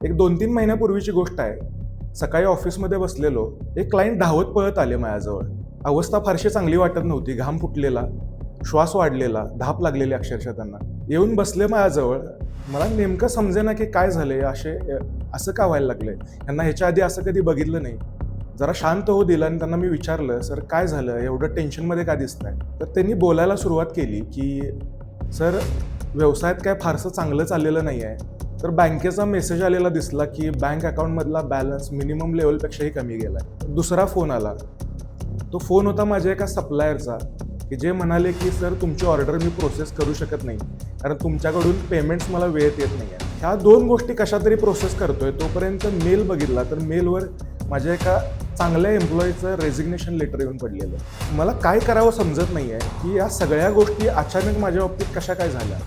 एक 2-3 महिन्यापूर्वीची गोष्ट आहे. सकाळी ऑफिसमध्ये बसलेलो. एक क्लायंट धावत पळत आले माझ्याजवळ. अवस्था फारशी चांगली वाटत नव्हती. घाम फुटलेला, श्वास वाढलेला, धाप लागलेली अक्षरशः त्यांना. येऊन बसले माझ्याजवळ. मला नेमकं समजेना की काय झालंय, असं का व्हायला लागलंय? त्यांना ह्याच्या आधी असं कधी बघितलं नाही. जरा शांत होऊ दिलं आणि त्यांना मी विचारलं, "सर काय झालं? एवढं टेन्शनमध्ये का दिसताय?" तर त्यांनी बोलायला सुरुवात केली की, "सर, व्यवसायात काय फारसं चांगलं चाललेलं नाही आहे. तर बँकेचा मेसेज आलेला दिसला की बँक अकाउंटमधला बॅलन्स मिनिमम लेव्हलपेक्षाही कमी गेलाय." दुसरा फोन आला. तो फोन होता माझ्या एका सप्लायरचा, की जे म्हणाले की, "सर, तुमची ऑर्डर मी प्रोसेस करू शकत नाही, कारण तुमच्याकडून पेमेंट्स मला वेळेत येत नाही आहे." ह्या 2 गोष्टी कशातरी प्रोसेस करतोय, तोपर्यंत मेल बघितला तर मेलवर माझ्या एका चांगल्या एम्प्लॉईचं रेझिग्नेशन लेटर येऊन पडलेलं. मला काय करावं समजत नाहीये, की या सगळ्या गोष्टी अचानक माझ्या बाबतीत कशा काय झाल्या?